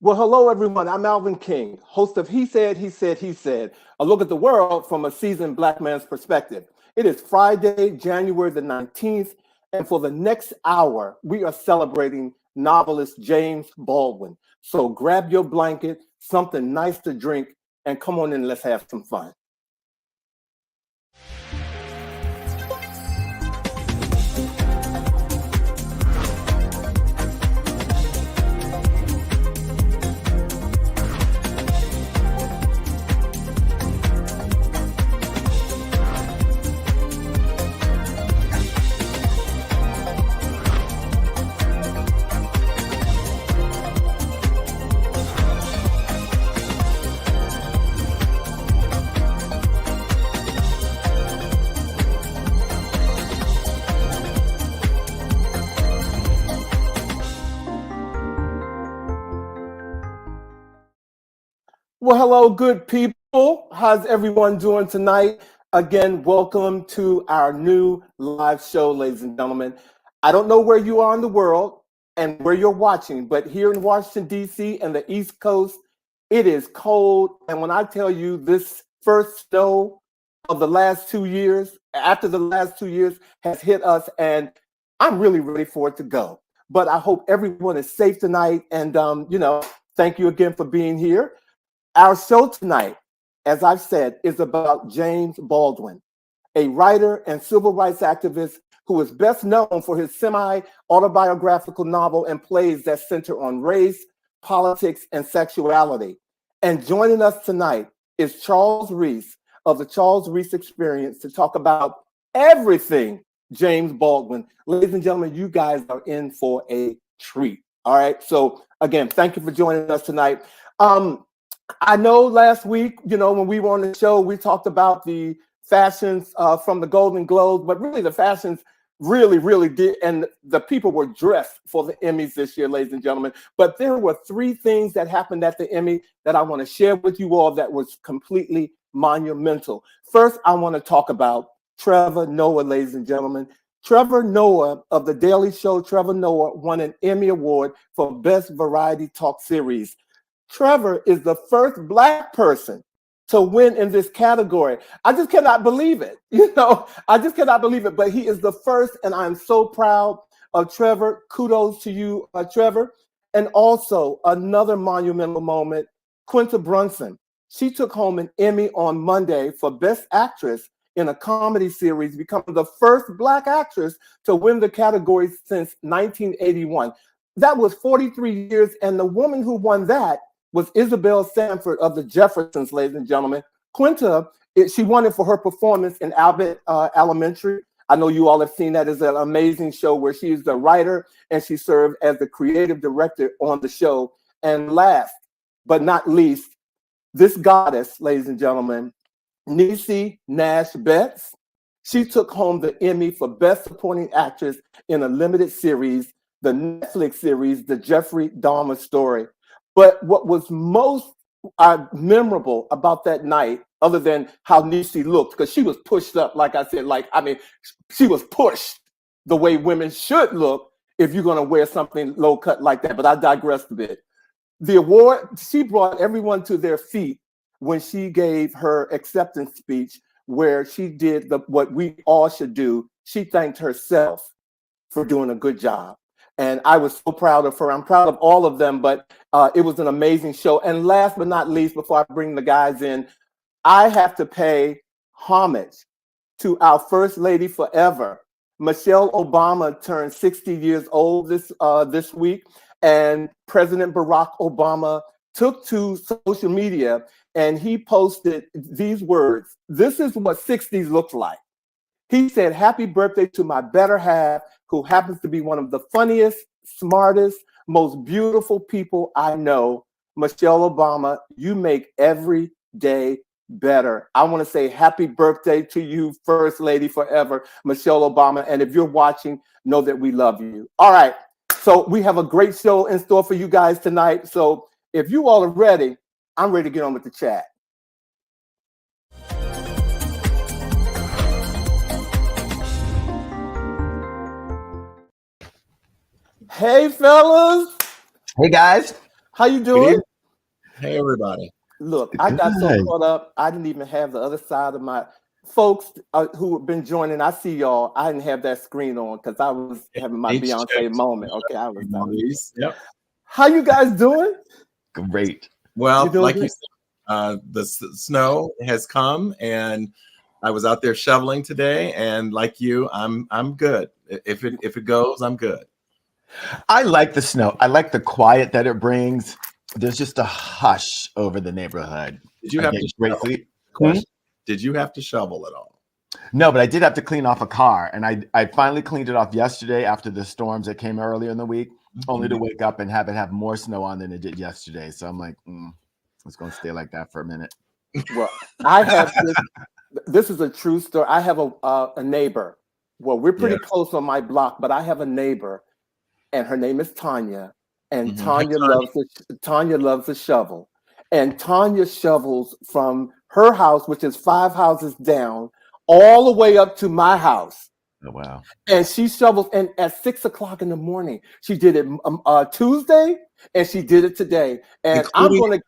Well, hello, everyone. I'm Alvin King, host of He Said, He Said, He Said, a look at the world from a seasoned Black man's perspective. It is Friday, January the 19th, and for the next hour, we are celebrating novelist James Baldwin. So grab your blanket, something nice to drink, and come on in, let's have some fun. Well, hello, good people. How's everyone doing tonight? Again, welcome to our new live show, ladies and gentlemen. I don't know where you are in the world and where you're watching, but here in Washington, D.C. and the East Coast, it is cold. And when I tell you this first snow of the last 2 years, after the last 2 years has hit us, and I'm really ready for it to go. But I hope everyone is safe tonight. And, thank you again for being here. Our show tonight, as I've said, is about James Baldwin, a writer and civil rights activist who is best known for his semi-autobiographical novel and plays that center on race, politics, and sexuality. And joining us tonight is Charles Reese of the Charles Reese Experience to talk about everything James Baldwin. Ladies and gentlemen, you guys are in for a treat. All right. So again, thank you for joining us tonight. I know last week, when we were on the show, we talked about the fashions from the Golden Globes, but really the fashions really did. And the people were dressed for the Emmys this year, ladies and gentlemen. But there were three things that happened at the Emmy that I want to share with you all that was completely monumental. First, I want to talk about Trevor Noah, ladies and gentlemen. Trevor Noah of The Daily Show, Trevor Noah won an Emmy Award for Best Variety Talk Series. Trevor is the first Black person to win in this category. I just cannot believe it. I just cannot believe it. But he is the first, and I'm so proud of Trevor. Kudos to you, Trevor. And also another monumental moment, Quinta Brunson. She took home an Emmy on Monday for Best Actress in a comedy series, becoming the first Black actress to win the category since 1981. That was 43 years, and the woman who won that was Isabel Sanford of the Jeffersons, ladies and gentlemen. Quinta, she won it for her performance in Albert Elementary. I know you all have seen that as an amazing show where she is the writer and she served as the creative director on the show. And last but not least, this goddess, ladies and gentlemen, Niecy Nash-Betts, she took home the Emmy for Best Supporting Actress in a limited series, the Netflix series, The Jeffrey Dahmer Story. But what was most memorable about that night, other than how Niecy looked, because she was pushed up, like I said, she was pushed the way women should look if you're going to wear something low cut like that. But I digressed a bit. The award, she brought everyone to their feet when she gave her acceptance speech, where she did what we all should do. She thanked herself for doing a good job. And I was so proud of her. I'm proud of all of them, but it was an amazing show. And last but not least, before I bring the guys in, I have to pay homage to our First Lady forever. Michelle Obama turned 60 years old this week, and President Barack Obama took to social media and he posted these words. This is what 60s look like. He said, "Happy birthday to my better half, who happens to be one of the funniest, smartest, most beautiful people I know. Michelle Obama, you make every day better." I want to say happy birthday to you, First Lady forever, Michelle Obama. And if you're watching, know that we love you. All right. So we have a great show in store for you guys tonight. So if you all are ready, I'm ready to get on with the chat. Hey, fellas. Hey, guys. How you doing? Hey, everybody. Look, I got so caught up. I didn't even have the other side of my folks who have been joining. I see y'all. I didn't have that screen on because I was having my Beyonce moment. Okay, I was. Yep. How you guys doing? Great. Well, like you said, the snow has come, and I was out there shoveling today. And like you, I'm good. If it goes, I'm good. I like the snow. I like the quiet that it brings. There's just a hush over the neighborhood. Did you have to shovel? Did you have to shovel at all? No, but I did have to clean off a car, and I finally cleaned it off yesterday after the storms that came earlier in the week, only to wake up and have it have more snow on than it did yesterday. So I'm like, it's going to stay like that for a minute. Well, I have this is a true story. I have a neighbor. Well, we're pretty close on my block, but I have a neighbor, and her name is Tanya. And Tanya loves a shovel. And Tanya shovels from her house, which is 5 houses down, all the way up to my house. Oh, wow. And she shovels, and at 6 o'clock in the morning, she did it Tuesday, and she did it today. And including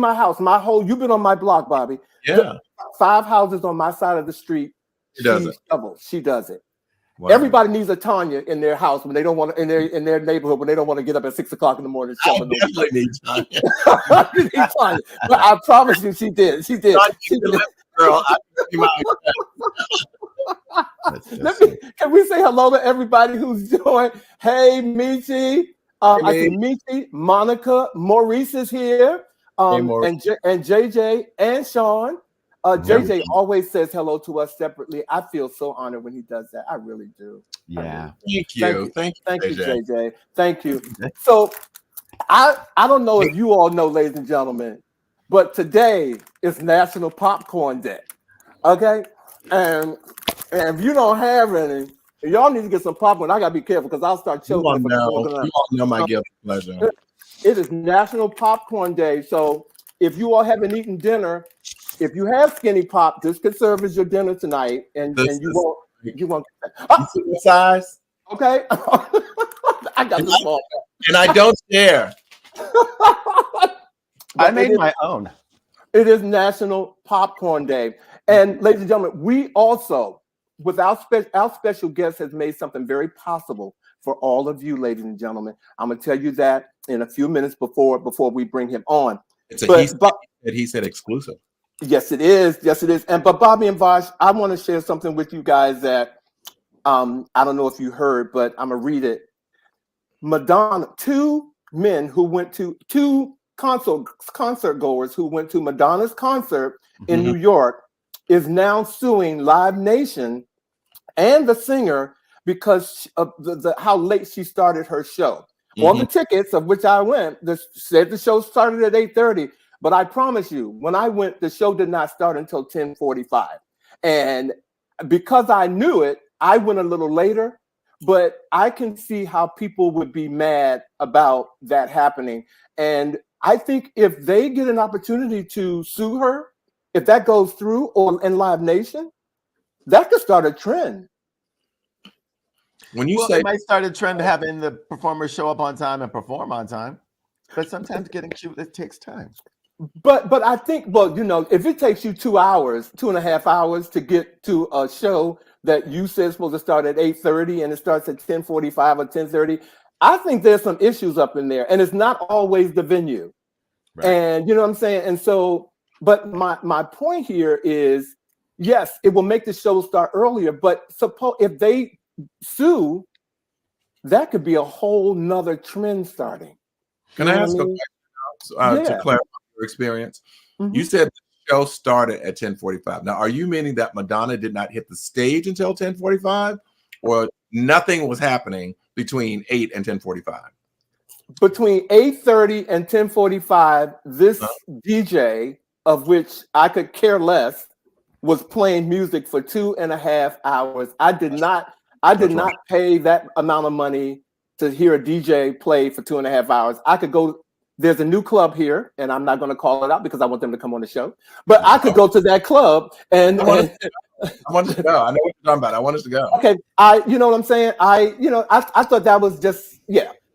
my house, you've been on my block, Bobby. Yeah. 5 houses on my side of the street. She does it. Wow. Everybody needs a Tanya in their house when they don't want to, in their neighborhood when they don't want to get up at 6 o'clock in the morning. I definitely need Tanya. But I promise you, she did. She did. Girl, can we say hello to everybody who's joined? Hey, Michi. I see Michi, Monica, Maurice is here, and JJ and Sean. JJ always says hello to us separately. I feel so honored when he does that. I really do. Yeah. Thank you, JJ. Thank you. So I don't know if you all know, ladies and gentlemen, but today is National Popcorn Day. Okay? And if you don't have any, y'all need to get some popcorn. I gotta be careful because I'll start choking. You all know my guilty pleasure. It is National Popcorn Day. So if you all haven't eaten dinner, if you have Skinny Pop, this could serve as your dinner tonight, and you won't. You see the size? Okay, I got this ball, and I don't share. I made my own. It is National Popcorn Day, and ladies and gentlemen, we also, with our special guest, has made something very possible for all of you, ladies and gentlemen. I'm gonna tell you that in a few minutes before we bring him on. He said exclusive. Yes, it is. Yes, it is. But Bobby and Vash, I want to share something with you guys that I don't know if you heard, but I'm gonna read it. Madonna, two concert goers who went to Madonna's concert in New York, is now suing Live Nation and the singer because of how late she started her show. On the tickets of which I went, said the show started at 8:30. But I promise you, when I went, the show did not start until 10:45. And because I knew it, I went a little later, but I can see how people would be mad about that happening. And I think if they get an opportunity to sue her, if that goes through in Live Nation, that could start a trend. When you say it might start a trend having the performers show up on time and perform on time, but sometimes getting cute, it takes time. But I think, if it takes you 2.5 hours to get to a show that you said is supposed to start at 8:30 and it starts at 10:45 or 10:30, I think there's some issues up in there, and it's not always the venue. Right. And you know what I'm saying? And so, but my point here is, yes, it will make the show start earlier, but suppose if they sue, that could be a whole nother trend starting. Can I ask a question to clarify your experience? You said the show started at 10:45. Now, are you meaning that Madonna did not hit the stage until 10:45, or nothing was happening between 8 and 10:45? Between 8:30 and 10:45, this DJ, of which I could care less, was playing music for 2.5 hours. I did not pay that amount of money to hear a DJ play for 2.5 hours. I could go. There's a new club here, and I'm not going to call it out because I want them to come on the show. But I could go to that club and. I want us to go. I know what you're talking about. I want us to go. Okay, you know what I'm saying. I thought that was just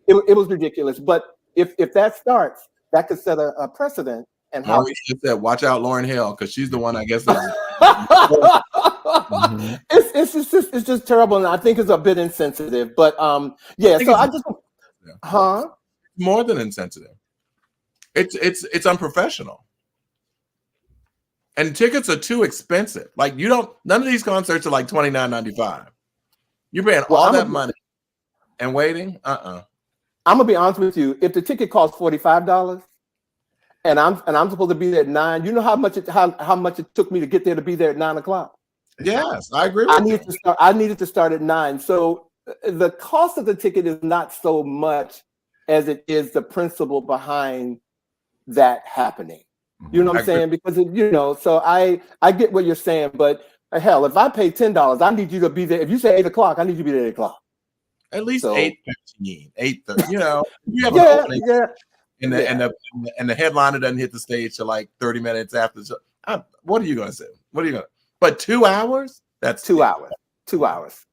it was ridiculous. But if that starts, that could set a precedent. And how we just said, watch out, Lauryn Hill, because she's the one, I guess. It's just terrible, and I think it's a bit insensitive. But yeah. So I just, more than insensitive. It's unprofessional, and tickets are too expensive. Like none of these concerts are like $29.95. You're paying all that money and waiting. I'm gonna be honest with you. If the ticket costs $45. And I'm supposed to be there at 9. You know how much it took me to get there to be there at 9 o'clock. Yes, I agree with you. I needed to start at 9. So the cost of the ticket is not so much as it is the principle behind that happening. You know what I'm saying? Because so I get what you're saying, but hell, if I pay $10, I need you to be there. If you say 8 o'clock, I need you to be there at 8 o'clock. At least 8:15, 8:30. You have an opening. Yeah. And the headliner doesn't hit the stage till like 30 minutes after. What are you going to say? But 2 hours? That's 2 hours. 2 hours.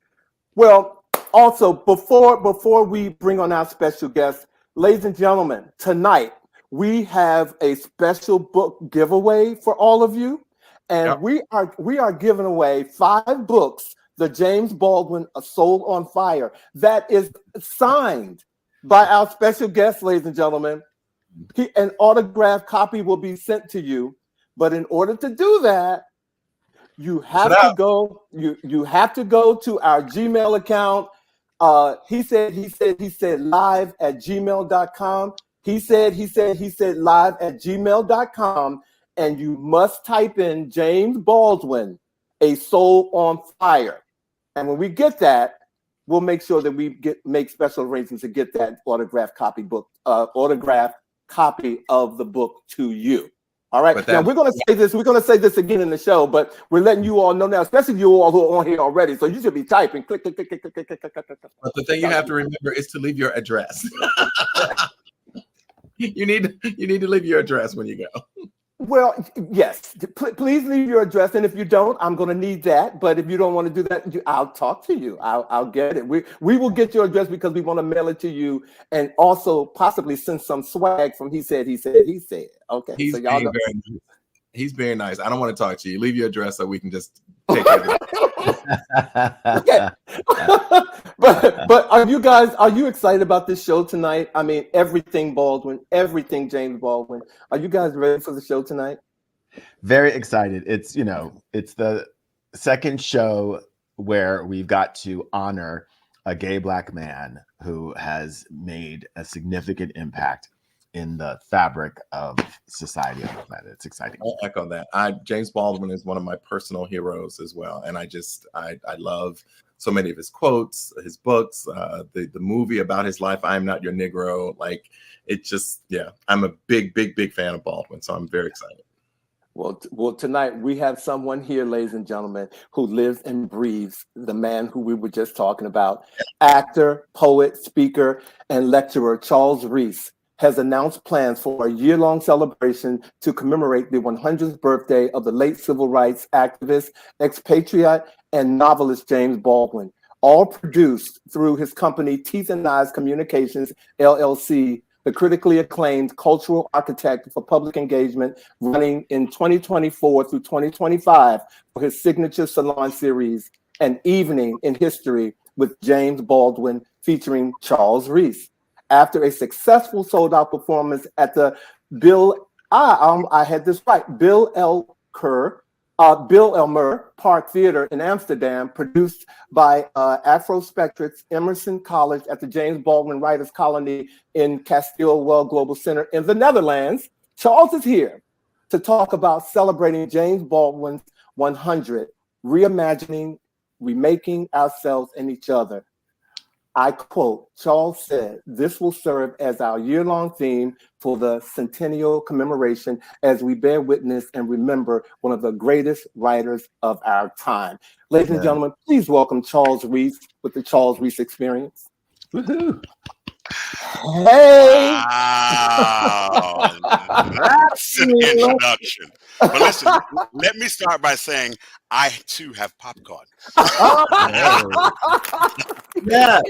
Well, also before we bring on our special guest, ladies and gentlemen, tonight we have a special book giveaway for all of you, and we are giving away 5 books. The James Baldwin, A Soul on Fire, that is signed by our special guest, ladies and gentlemen. An autographed copy will be sent to you, but in order to do that, you have to go. You have to go to our Gmail account. He said live at gmail.com. He said live at gmail.com, and you must type in James Baldwin, A Soul on Fire. And when we get that, we'll make sure that we make special arrangements to get that autographed copy of the book to you. All right. Now we're going to say this. We're going to say this again in the show, but we're letting you all know now, especially you all who are on here already. So you should be typing. Click. But the thing you have to remember is to leave your address. You need to leave your address when you go. Well, yes. Please leave your address, and if you don't, I'm going to need that. But if you don't want to do that, I'll talk to you. I'll get it. We will get your address because we want to mail it to you, and also possibly send some swag from He Said. Okay. He's very nice. I don't want to talk to you. Leave your address so we can just take care of it. Okay. But are you excited about this show tonight? I mean, everything Baldwin, everything James Baldwin. Are you guys ready for the show tonight? Very excited. It's the second show where we've got to honor a gay Black man who has made a significant impact in the fabric of society on the planet. It's exciting. I'll echo that. James Baldwin is one of my personal heroes as well. And I love so many of his quotes, his books, the movie about his life, I Am Not Your Negro. Like, it just, I'm a big fan of Baldwin. So I'm very excited. Well, tonight we have someone here, ladies and gentlemen, who lives and breathes the man who we were just talking about. Actor, poet, speaker, and lecturer Charles Reese has announced plans for a year-long celebration to commemorate the 100th birthday of the late civil rights activist, expatriate, and novelist James Baldwin, all produced through his company Teeth and Eyes Communications, LLC, the critically acclaimed cultural architect for public engagement, running in 2024 through 2025 for his signature salon series, An Evening in History with James Baldwin, featuring Charles Reese. After a successful sold-out performance at the Bill Elmer Park Theater in Amsterdam, produced by Afrospectrix Emerson College at the James Baldwin Writers Colony in Castile Global Center in the Netherlands, Charles is here to talk about celebrating James Baldwin's 100, reimagining, remaking ourselves and each other. I quote, Charles said, "This will serve as our year-long theme for the centennial commemoration as we bear witness and remember one of the greatest writers of our time." Ladies and gentlemen, please welcome Charles Reese with the Charles Reese Experience. Woohoo! Hey! Wow. That's an introduction. But listen, let me start by saying I too have popcorn. Yeah.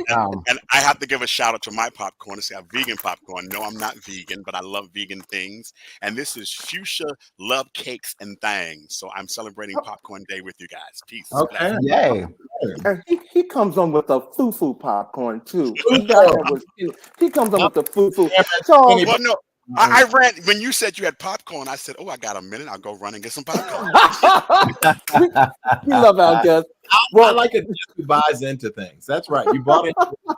And I have to give a shout out to my popcorn to say I'm vegan popcorn. No, I'm not vegan, but I love vegan things. And this is Fuchsia Love Cakes and Things. So I'm celebrating Popcorn Day with you guys. Peace. Okay. Yay. And he comes on with the foo-foo popcorn too. He comes on with the foo-foo. Charles, Well, no, I ran when you said you had popcorn. I said, "Oh, I got a minute. I'll go run and get some popcorn." we love our guests. Well, I like it who buys into things. That's right. You bought into it.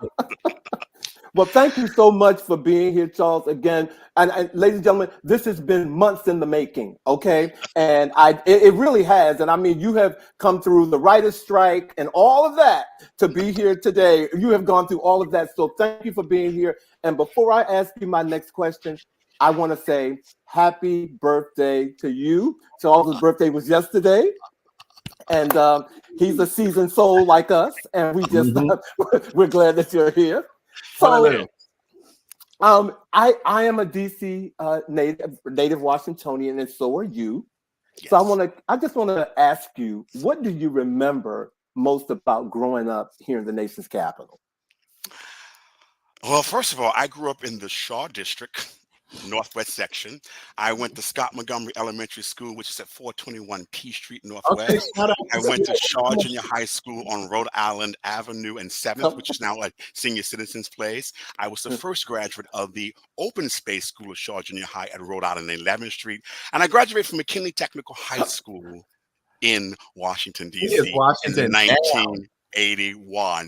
Well, thank you so much for being here, Charles, again. And ladies and gentlemen, this has been months in the making, okay? And it really has. And I mean, you have come through the writer's strike and all of that to be here today. You have gone through all of that. So thank you for being here. And before I ask you my next question, I want to say happy birthday to you. Charles' birthday was yesterday. And he's a seasoned soul like us. And we just, we're glad that you're here. So, I am a DC native Washingtonian, and so are you. Yes. So I just want to ask you, what do you remember most about growing up here in the nation's capital? Well, first of all, I grew up in the Shaw District, Northwest section. I went to Scott Montgomery Elementary School, which is at 421 P Street Northwest. Okay, I went to Shaw Junior High School on Rhode Island Avenue and 7th, which is now like Senior Citizens Place. I was the first graduate of the Open Space School of Shaw Junior High at Rhode Island 11th Street. And I graduated from McKinley Technical High School in Washington, D.C. in 1981.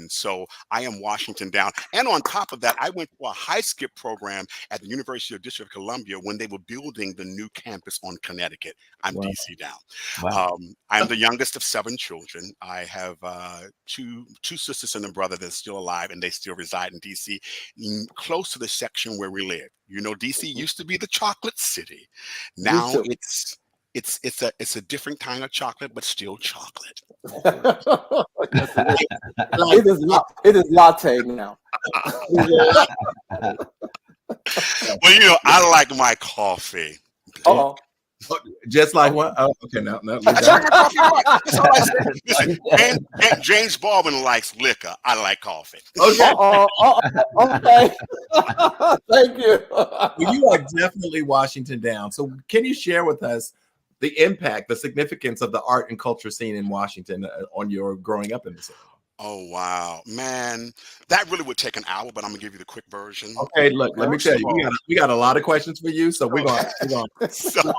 So I am Washington down. And on top of that, I went to a high skip program at the University of District of Columbia when they were building the new campus on Connecticut. I'm DC down. Wow. I'm the youngest of 7 children. I have two sisters and a brother that's still alive, and they still reside in DC, close to the section where we live. You know, DC used to be the chocolate city. Now it's a different kind of chocolate, but still chocolate. It is latte now. Well, you know, I like my coffee. Uh-oh. Just like what? Oh, okay, no. Listen, James Baldwin likes liquor. I like coffee. Okay. Okay. Thank you. Well, you are definitely Washington down. So can you share with us the impact, the significance of the art and culture scene in Washington on your growing up in the city? Oh, wow, man. That really would take an hour, but I'm going to give you the quick version. Okay, look, let me tell you, we got a lot of questions for you, so we're going to. So,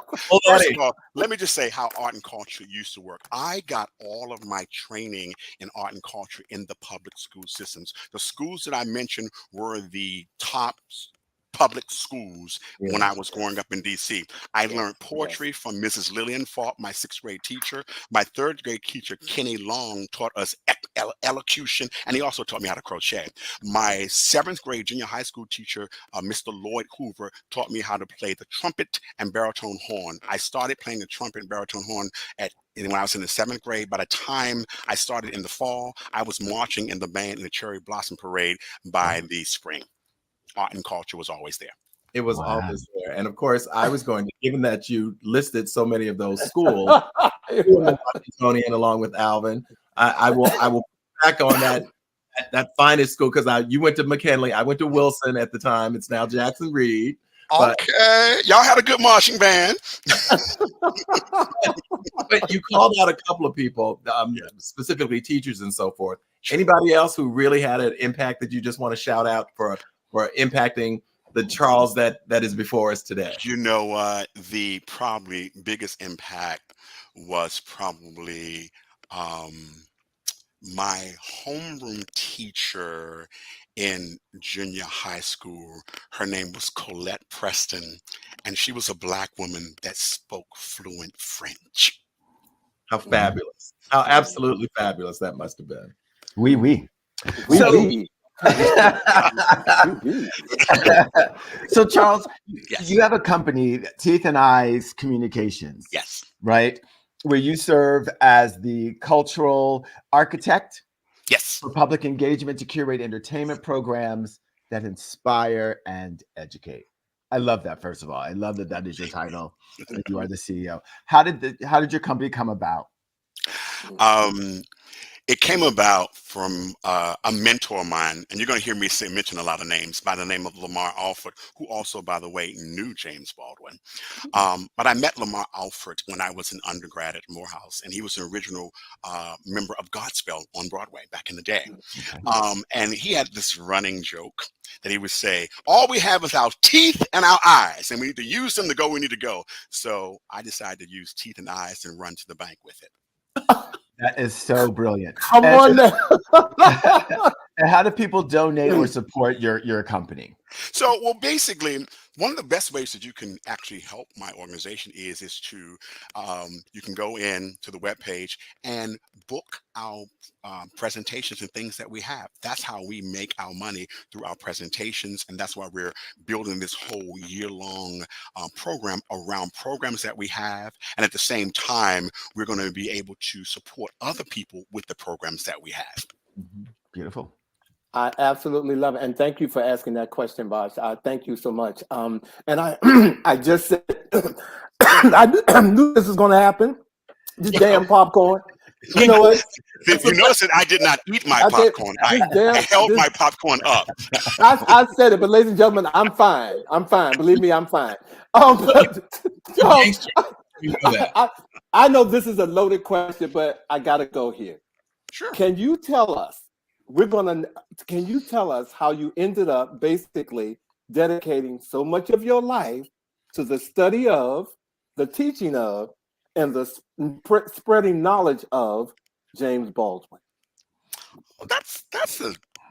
first of all, let me just say how art and culture used to work. I got all of my training in art and culture in the public school systems. The schools that I mentioned were the top public schools when I was growing up in DC. I learned poetry from Mrs. Lillian Falk, my 6th grade teacher. My 3rd grade teacher, Kenny Long, taught us elocution, and he also taught me how to crochet. My 7th grade junior high school teacher, Mr. Lloyd Hoover, taught me how to play the trumpet and baritone horn. I started playing the trumpet and baritone horn when I was in the 7th grade. By the time I started in the fall, I was marching in the band in the Cherry Blossom Parade by the spring. Art and culture was always there. It was always there. And of course, I was going to, given that you listed so many of those schools, Washingtonian along with Alvin, I will back on that finest school, because you went to McKinley. I went to Wilson at the time. It's now Jackson Reed. Okay, y'all had a good marching band. But you called out a couple of people, specifically teachers and so forth. Anybody else who really had an impact that you just want to shout out for impacting the Charles that is before us today? You know what? The probably biggest impact was probably my homeroom teacher in junior high school. Her name was Colette Preston, and she was a Black woman that spoke fluent French. How fabulous. How absolutely fabulous that must have been. Oui. So Charles, you have a company, Teeth and Eyes Communications. Yes. Right? Where you serve as the cultural architect. Yes. For public engagement to curate entertainment programs that inspire and educate. I love that, first of all. I love that is your title. You are the CEO. How did your company come about? It came about from a mentor of mine, and you're going to hear me mention a lot of names, by the name of Lamar Alford, who also, by the way, knew James Baldwin. But I met Lamar Alford when I was an undergrad at Morehouse, and he was an original member of Godspell on Broadway back in the day. And he had this running joke that he would say, all we have is our teeth and our eyes, and we need to use them to go where we need to go. So I decided to use teeth and eyes and run to the bank with it. That is so brilliant. Come on now. And how do people donate or support your company? So, well, basically, one of the best ways that you can actually help my organization is to, you can go in to the webpage and book our presentations and things that we have. That's how we make our money, through our presentations. And that's why we're building this whole year-long program around programs that we have. And at the same time, we're going to be able to support other people with the programs that we have. Beautiful. I absolutely love it. And thank you for asking that question, Vash. Thank you so much. And I I just said, I knew this was going to happen. This damn popcorn. You know what? You notice that I did not eat my popcorn. I held my popcorn up. I said it, but ladies and gentlemen, I'm fine. I'm fine. Believe me, I'm fine. I know this is a loaded question, but I got to go here. Sure. Can you tell us how you ended up basically dedicating so much of your life to the study of, the teaching of, and the spreading knowledge of James Baldwin? Well,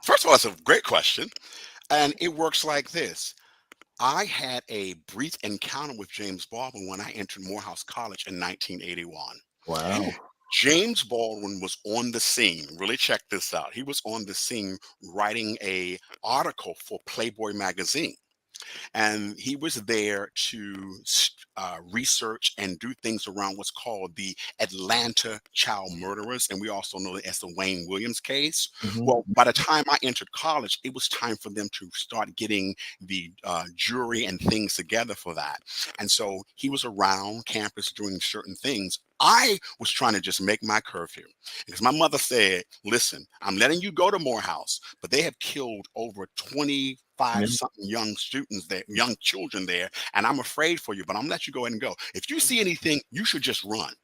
first of all, that's a great question. And it works like this. I had a brief encounter with James Baldwin when I entered Morehouse College in 1981. Wow. James Baldwin was on the scene. Really check this out. He was on the scene writing an article for Playboy magazine. And he was there to research and do things around what's called the Atlanta child murderers. And we also know it as the Wayne Williams case. Well, by the time I entered college, it was time for them to start getting the jury and things together for that. And so he was around campus doing certain things. I was trying to just make my curfew because my mother said, listen, I'm letting you go to Morehouse, but they have killed over 25 something young students there, young children there. And I'm afraid for you, but I'm gonna let you go ahead and go. If you see anything, you should just run.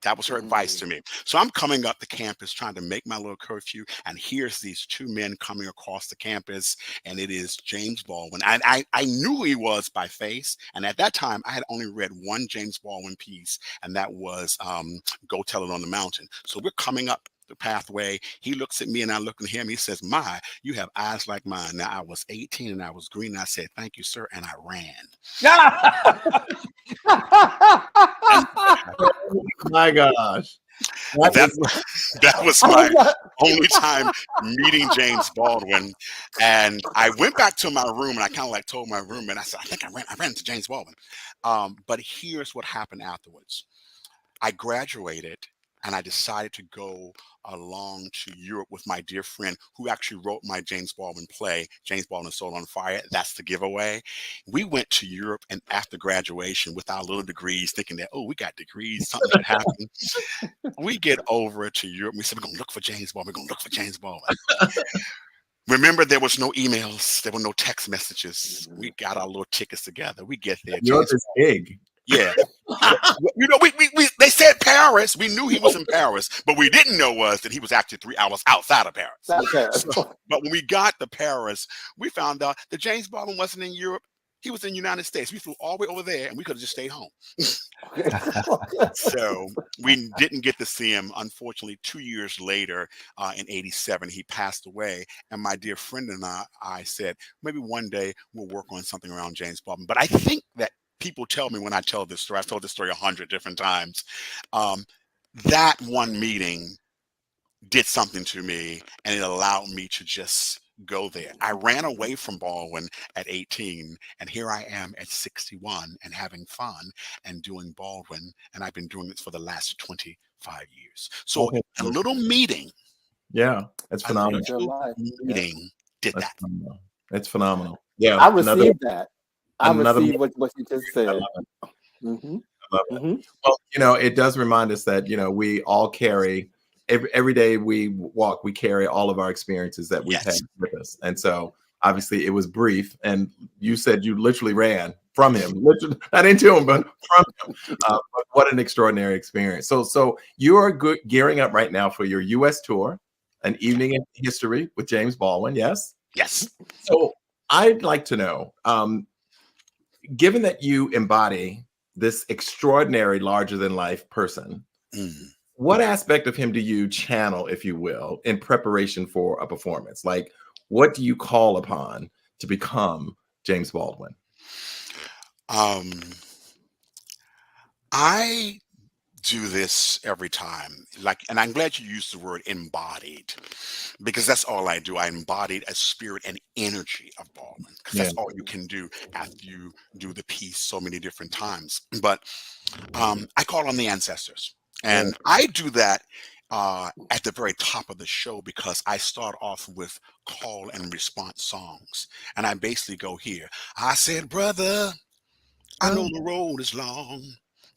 That was her advice to me. So I'm coming up the campus trying to make my little curfew. And here's these two men coming across the campus. And it is James Baldwin. I knew who he was by face. And at that time, I had only read one James Baldwin piece. And that was Go Tell It on the Mountain. So we're coming up the pathway. He looks at me and I look at him. He says, "My, you have eyes like mine." Now I was 18 and I was green. And I said, "Thank you, sir." And I ran. My gosh. That was my only time meeting James Baldwin. And I went back to my room and I kind of like told my roommate, I said, I think I ran into James Baldwin. But here's what happened afterwards. I graduated and I decided to go along to Europe with my dear friend who actually wrote my James Baldwin play, James Baldwin Soul on Fire. That's the giveaway. We went to Europe, and after graduation with our little degrees, thinking that, oh, we got degrees, something could happen. We get over to Europe. We said, we're going to look for James Baldwin. We're going to look for James Baldwin. Remember, there was no emails. There were no text messages. We got our little tickets together. We get there. Europe is big. Yeah. You know, they said Paris. We knew he was in Paris, but we didn't know was that he was actually 3 hours outside of Paris. But when we got to Paris, we found out that James Baldwin wasn't in Europe. He was in the United States. We flew all the way over there and we could have just stayed home. So we didn't get to see him. Unfortunately, 2 years later, in 87, he passed away. And my dear friend and I said, maybe one day we'll work on something around James Baldwin. But I think that people tell me when I tell this story, I've told this story 100 different times, that one meeting did something to me and it allowed me to just go there. I ran away from Baldwin at 18 and here I am at 61 and having fun and doing Baldwin. And I've been doing this for the last 25 years. So a little meeting. Yeah, that's phenomenal. Meeting did that. Phenomenal. It's phenomenal. Yeah. I received that. I received what you just said. Well, you know, it does remind us that, you know, we all carry every day we walk, we carry all of our experiences that we've had with us. And so obviously it was brief. And you said you literally ran from him, literally, not into him, but from him. But what an extraordinary experience. So you are gearing up right now for your U.S. tour, An Evening in History with James Baldwin. Yes? Yes. So I'd like to know, given that you embody this extraordinary, larger than life person, what aspect of him do you channel, if you will, in preparation for a performance? Like, what do you call upon to become James Baldwin? I do this every time, and I'm glad you used the word embodied, because that's all I do. I embodied a spirit and energy of Baldwin, because that's all you can do after you do the piece so many different times. But I call on the ancestors, and I do that at the very top of the show, because I start off with call and response songs, and I basically go here. I said, brother, I know the road is long.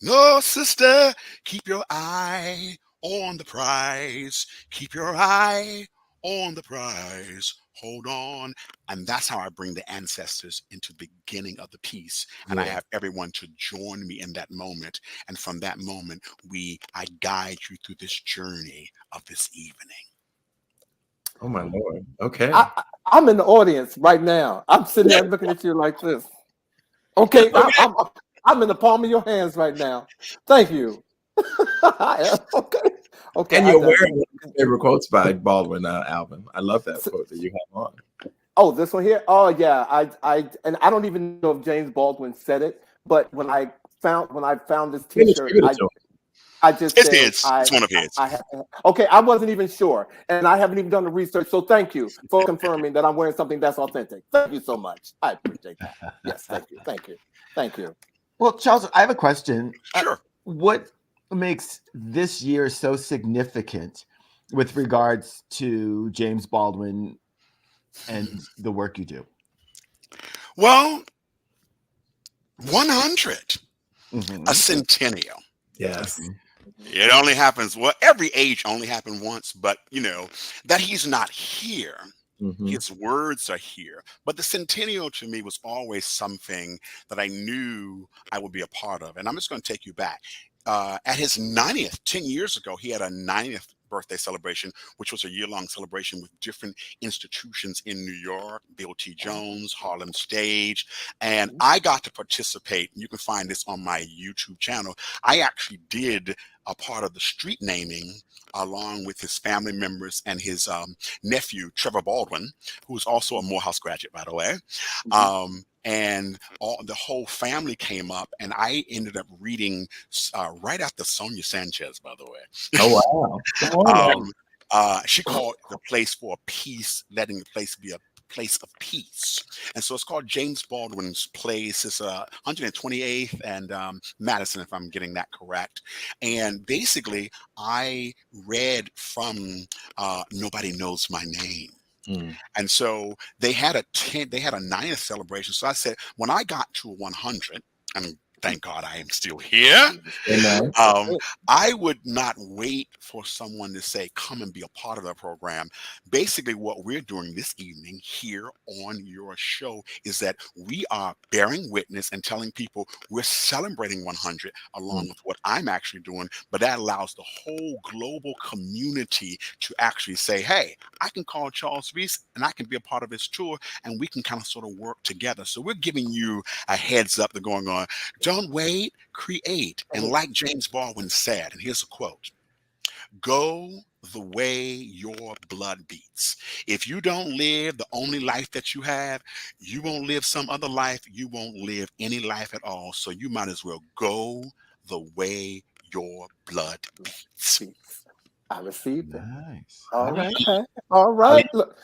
No, sister, keep your eye on the prize. Keep your eye on the prize. Hold on. And that's how I bring the ancestors into the beginning of the piece. And I have everyone to join me in that moment. And from that moment, I guide you through this journey of this evening. Oh, my Lord. Okay. I'm in the audience right now. I'm sitting there looking at you like this. Okay, I'm in the palm of your hands right now. Thank you. Okay. And you're wearing one of my favorite quotes by Baldwin, Alvin. I love that quote that you have on. Oh, this one here? Oh, yeah. I don't even know if James Baldwin said it, but when I found this T-shirt, I just said it's one of his. I wasn't even sure, and I haven't even done the research. So thank you for confirming that I'm wearing something that's authentic. Thank you so much. I appreciate that. Yes, thank you. Well, Charles, I have a question. Sure. What makes this year so significant with regards to James Baldwin and the work you do? Well, 100, a centennial. Yes. It only happens, every age only happened once, but that he's not here. His words are here. But the centennial to me was always something that I knew I would be a part of. And I'm just going to take you back. At his 90th, 10 years ago, he had a 90th birthday celebration, which was a year-long celebration with different institutions in New York, Bill T. Jones, Harlem Stage. And I got to participate. You can find this on my YouTube channel. I actually did a part of the street naming along with his family members and his nephew, Trevor Baldwin, who is also a Morehouse graduate, by the way. And the whole family came up, and I ended up reading right after Sonia Sanchez, by the way. Oh, wow. She called the place for peace, letting the place be a place of peace. And so it's called James Baldwin's Place. It's 128th and Madison, if I'm getting that correct. And basically, I read from Nobody Knows My Name. And so they had a 90th celebration. So I said, when I got to 100, and thank God I am still here, I would not wait for someone to say, come and be a part of the program. Basically, what we're doing this evening here on your show is that we are bearing witness and telling people we're celebrating 100 along with what I'm actually doing. But that allows the whole global community to actually say, hey, I can call Charles Reese and I can be a part of his tour, and we can kind of sort of work together. So we're giving you a heads up that's going on. Don't wait, create. And like James Baldwin said, and here's a quote, go the way your blood beats. If you don't live the only life that you have, you won't live some other life. You won't live any life at all. So you might as well go the way your blood beats. I received it. Nice. All right. Okay. All right. Look.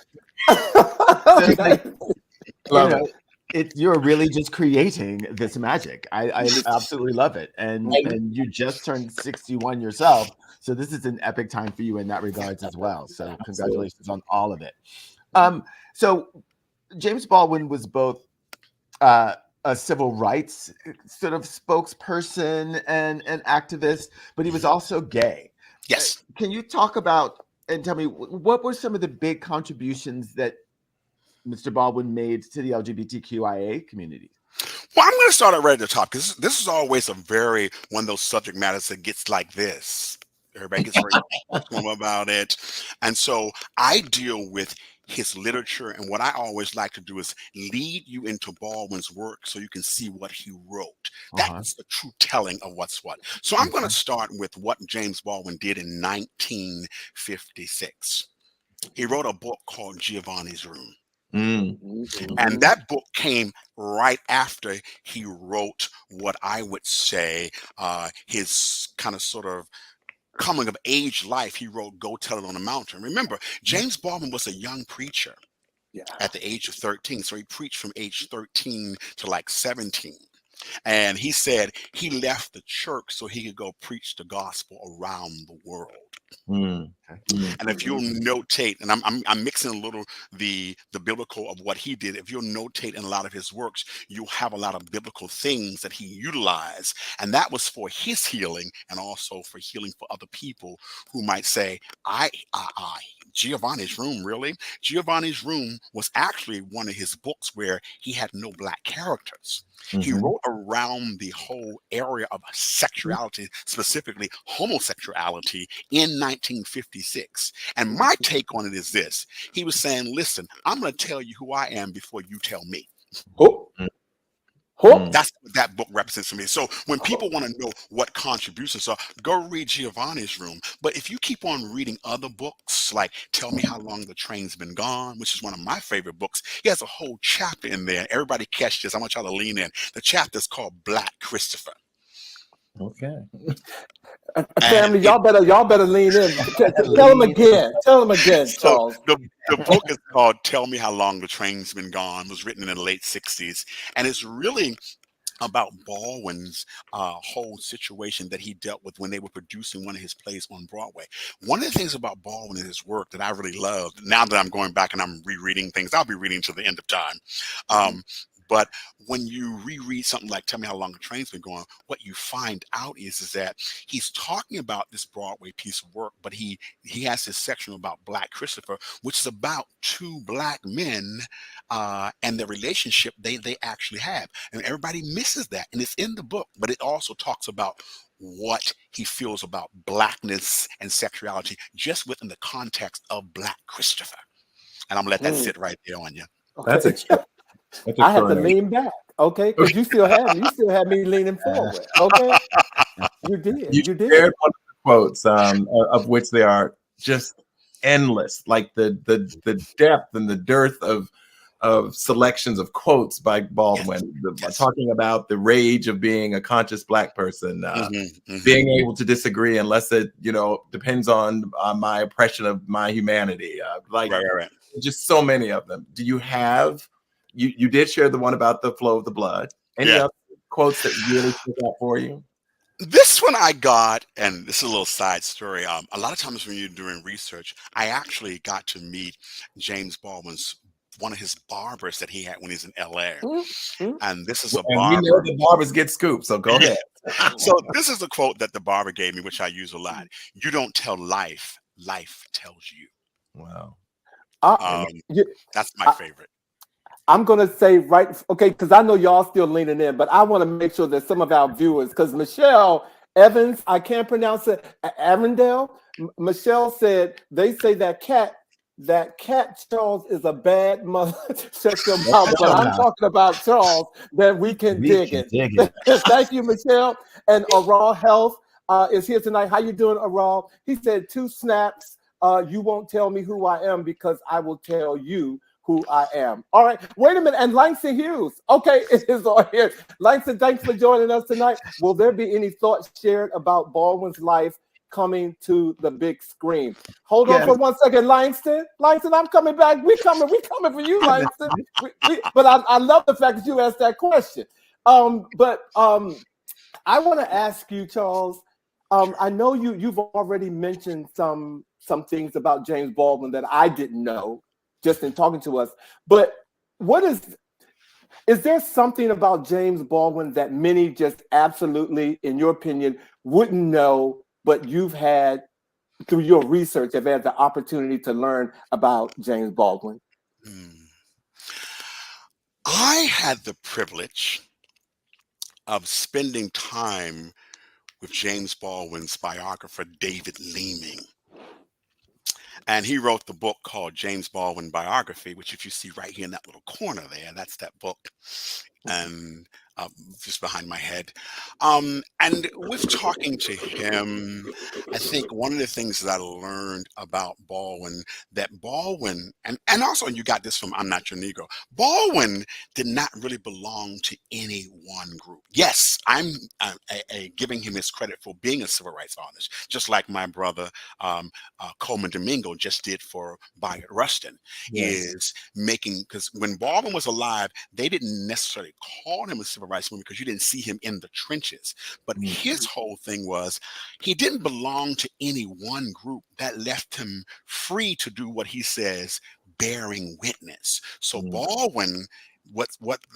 You're really just creating this magic. I absolutely love it. And you just turned 61 yourself. So this is an epic time for you in that regards as well. So congratulations on all of it. So James Baldwin was both a civil rights sort of spokesperson and an activist, but he was also gay. Yes. Can you talk about and tell me what were some of the big contributions that Mr. Baldwin made to the LGBTQIA community? Well, I'm going to start right at the top because this is always a very one of those subject matters that gets like this. Everybody gets very emotional about it. And so I deal with his literature. And what I always like to do is lead you into Baldwin's work so you can see what he wrote. That's the true telling of what's what. So I'm going to start with what James Baldwin did in 1956. He wrote a book called Giovanni's Room. And that book came right after he wrote what I would say his kind of sort of coming of age life. He wrote Go Tell It on the Mountain. Remember, James Baldwin was a young preacher at the age of 13. So he preached from age 13 to like 17. And he said he left the church so he could go preach the gospel around the world. And if you'll notate, and I'm mixing a little the biblical of what he did. If you'll notate in a lot of his works, you'll have a lot of biblical things that he utilized, and that was for his healing and also for healing for other people who might say, Giovanni's Room, really? Giovanni's Room was actually one of his books where he had no Black characters. He wrote around the whole area of sexuality, specifically homosexuality, in 1956. And my take on it is this. He was saying, listen, I'm going to tell you who I am before you tell me. That's what that book represents to me. So when people want to know what contributions are, go read Giovanni's Room. But if you keep on reading other books, like Tell Me How Long the Train's Been Gone, which is one of my favorite books, he has a whole chapter in there. Everybody catch this. I want y'all to lean in. The chapter is called Black Christopher. Okay. Family, y'all better lean in. Tell them again, Charles. The book is called Tell Me How Long the Train's Been Gone. It was written in the late 60s. And it's really about Baldwin's whole situation that he dealt with when they were producing one of his plays on Broadway. One of the things about Baldwin and his work that I really loved, now that I'm going back and I'm rereading things, I'll be reading to the end of time. But when you reread something like Tell Me How Long the Train's Been Going, what you find out is that he's talking about this Broadway piece of work, but he has this section about Black Christopher, which is about two Black men and the relationship they actually have. And everybody misses that. And it's in the book, but it also talks about what he feels about Blackness and sexuality just within the context of Black Christopher. And I'm going to let that sit right there on you. That's extreme. I had to lean back, okay? Because you still had me leaning forward, okay? You did. You shared one of the quotes, of which they are just endless, like the depth and the dearth of selections of quotes by Baldwin, talking about the rage of being a conscious Black person, being able to disagree unless it depends on my oppression of my humanity, just so many of them. Do you have? You did share the one about the flow of the blood. Any other quotes that really stood out for you? This one I got, and this is a little side story. A lot of times when you're doing research, I actually got to meet James Baldwin's one of his barbers that he had when he's in LA. And this is a barber. We know the barbers get scooped, so go ahead. So this is a quote that the barber gave me, which I use a lot. You don't tell life, life tells you. Wow. That's my favorite. I'm going to say because I know y'all still leaning in, but I want to make sure that some of our viewers, because Michelle Evans, I can't pronounce it, Arundel, Michelle said, they say that cat Charles is a bad mother. Shut your mouth. But I'm talking about Charles, that we can dig it. Thank you, Michelle. And Aral Health is here tonight. How you doing, Aral? He said 2 snaps. You won't tell me who I am because I will tell you who I am. All right, wait a minute. And Langston Hughes. Okay, it is on here. Langston, thanks for joining us tonight. Will there be any thoughts shared about Baldwin's life coming to the big screen? Hold on for 1 second, Langston. Langston, I'm coming back. We coming for you, Langston. But I love the fact that you asked that question. But I want to ask you, Charles. I know you've already mentioned some things about James Baldwin that I didn't know just in talking to us. But is there something about James Baldwin that many just absolutely, in your opinion, wouldn't know, but you've had through your research, have had the opportunity to learn about James Baldwin? I had the privilege of spending time with James Baldwin's biographer, David Leeming. And he wrote the book called James Baldwin Biography, which if you see right here in that little corner there, that's that book. And just behind my head. And with talking to him, I think one of the things that I learned about Baldwin, that Baldwin, and also you got this from I'm Not Your Negro, Baldwin did not really belong to any one group. Yes, I'm giving him his credit for being a civil rights artist, just like my brother Coleman Domingo just did for Bayard Rustin, is making, because when Baldwin was alive, they didn't necessarily call him a civil rights movement because you didn't see him in the trenches. But his whole thing was he didn't belong to any one group. That left him free to do what he says, bearing witness. So Baldwin, what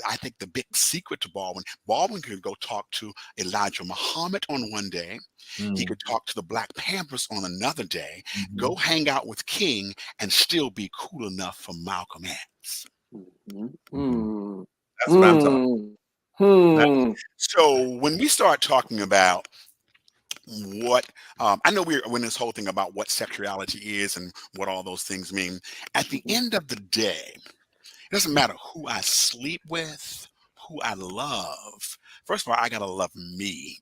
I think the big secret to Baldwin could go talk to Elijah Muhammad on one day. He could talk to the Black Panthers on another day, go hang out with King, and still be cool enough for Malcolm X. That's what I'm talking about. So when we start talking about what I know we're in this whole thing about what sexuality is and what all those things mean, at the end of the day, it doesn't matter who I sleep with, who I love. First of all, I gotta love me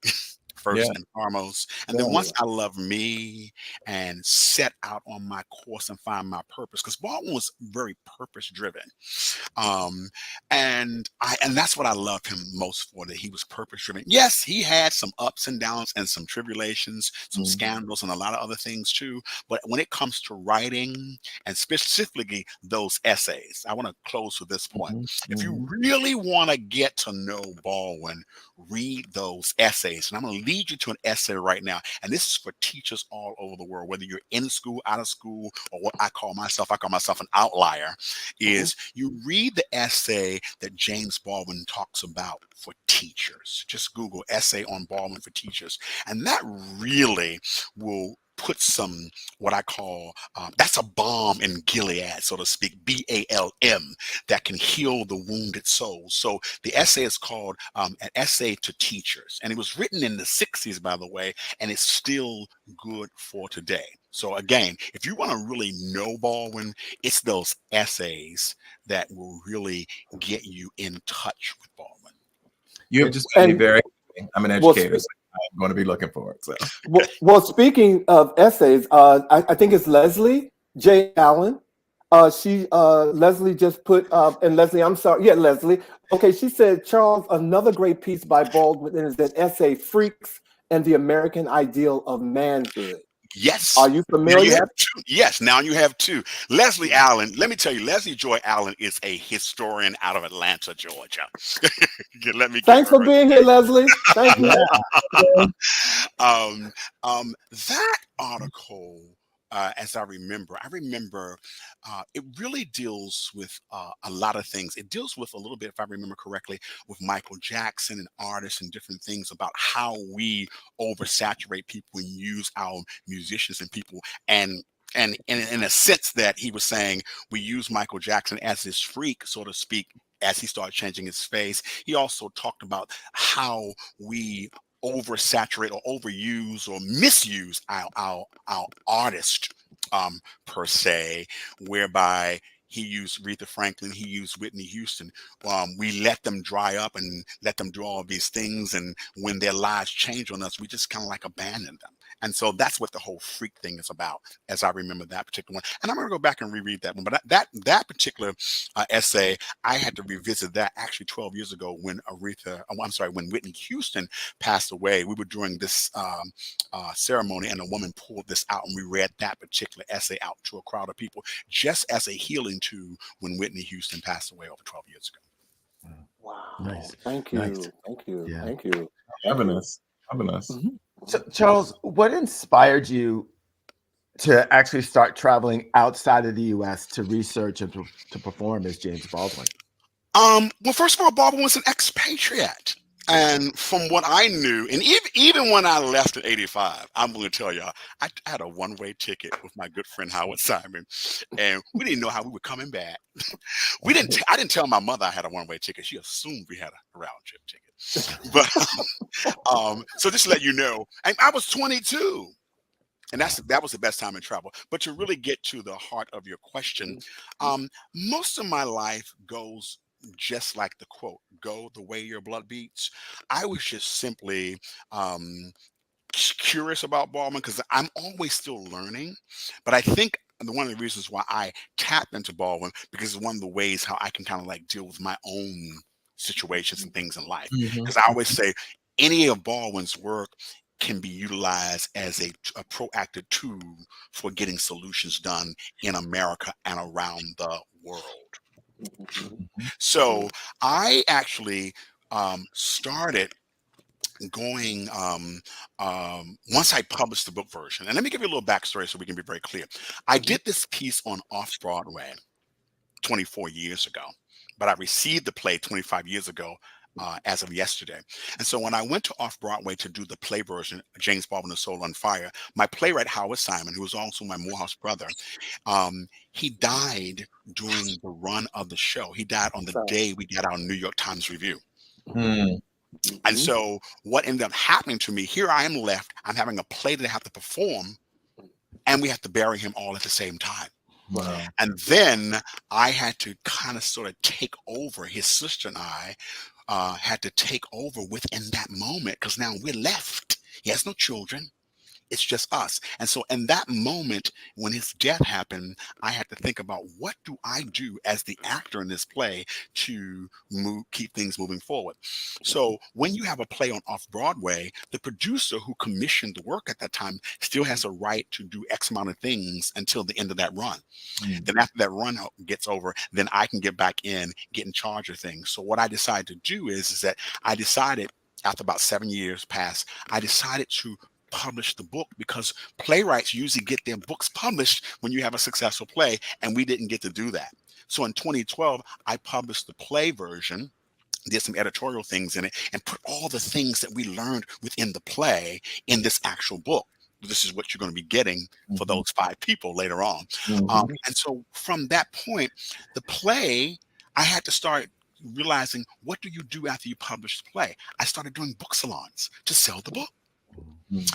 first and foremost. And then once I love me and set out on my course and find my purpose, because Baldwin was very purpose driven. And that's what I love him most for, that he was purpose driven. Yes, he had some ups and downs and some tribulations, some scandals and a lot of other things too. But when it comes to writing, and specifically those essays, I want to close with this point. If you really want to get to know Baldwin, read those essays. And I'm going to lead you to an essay right now. And this is for teachers all over the world, whether you're in school, out of school, or what I call myself an outlier, is you read the essay that James Baldwin talks about for teachers. Just Google essay on Baldwin for teachers. And that really will put some, what I call, that's a balm in Gilead, so to speak, BALM, that can heal the wounded soul. So the essay is called An Essay to Teachers. And it was written in the 60s, by the way, and it's still good for today. So again, if you want to really know Baldwin, it's those essays that will really get you in touch with Baldwin. You have just made me very, I'm an educator, so I'm going to be looking for it. So. Well, speaking of essays, I think it's Leslie J. Allen. Leslie just put, and Leslie, I'm sorry. Yeah, Leslie. Okay, she said, Charles, another great piece by Baldwin is that essay, Freaks and the American Ideal of Manhood. Yes. Are you familiar? Yes. Now you have two. Leslie Allen. Let me tell you, Leslie Joy Allen is a historian out of Atlanta, Georgia. Thanks for being here, Leslie. Thank you. That article, as I remember, it really deals with a lot of things. It deals with a little bit, if I remember correctly, with Michael Jackson and artists and different things about how we oversaturate people and use our musicians and people. And in a sense that he was saying, we use Michael Jackson as this freak, so to speak, as he started changing his face. He also talked about how we oversaturate or overuse or misuse our artist per se, whereby he used Aretha Franklin, he used Whitney Houston. We let them dry up and let them do all of these things, and when their lives change on us, we just kind of like abandon them. And so that's what the whole freak thing is about, as I remember that particular one. And I'm going to go back and reread that one. But that particular essay, I had to revisit that actually 12 years ago when when Whitney Houston passed away. We were doing this ceremony, and a woman pulled this out, and we read that particular essay out to a crowd of people, just as a healing to when Whitney Houston passed away over 12 years ago. Wow. Nice. Thank you. Nice. Thank you. Yeah. Thank you. Evidence. So, Charles, what inspired you to actually start traveling outside of the U.S. to research and to perform as James Baldwin? Well, first of all, Baldwin was an expatriate. And from what I knew, and even when I left in '85, I'm going to tell y'all, I had a one-way ticket with my good friend Howard Simon, and we didn't know how we were coming back. I didn't tell my mother I had a one-way ticket. She assumed we had a round trip ticket. But so just to let you know, I was 22. And that was the best time in travel. But to really get to the heart of your question, most of my life goes just like the quote, "Go the way your blood beats." I was just simply curious about Baldwin because I'm always still learning. But I think one of the reasons why I tapped into Baldwin because it's one of the ways how I can kind of like deal with my own situations and things in life. Because I always say any of Baldwin's work can be utilized as a proactive tool for getting solutions done in America and around the world. So I actually started going once I published the book version. And let me give you a little backstory so we can be very clear. I did this piece on Off-Broadway 24 years ago, but I received the play 25 years ago as of yesterday. And so when I went to Off-Broadway to do the play version, James Baldwin, The Soul on Fire, my playwright, Howard Simon, who was also my Morehouse brother, he died during the run of the show. He died on the day we got our New York Times review. And so what ended up happening to me, here I am left, I'm having a play that I have to perform, and we have to bury him all at the same time. Wow. And then I had to kind of sort of take over. His sister and I had to take over within that moment because now we're left. He has no children. It's just us. And so in that moment, when his death happened, I had to think about what do I do as the actor in this play to keep things moving forward. So when you have a play on Off-Broadway, the producer who commissioned the work at that time still has a right to do X amount of things until the end of that run. Then after that run gets over, then I can get back in, get in charge of things. So what I decided to do is that I decided after about 7 years passed, I decided to publish the book because playwrights usually get their books published when you have a successful play, and we didn't get to do that. So in 2012, I published the play version, did some editorial things in it, and put all the things that we learned within the play in this actual book. This is what you're going to be getting for those 5 people later on. And so from that point, the play, I had to start realizing, what do you do after you publish the play? I started doing book salons to sell the book.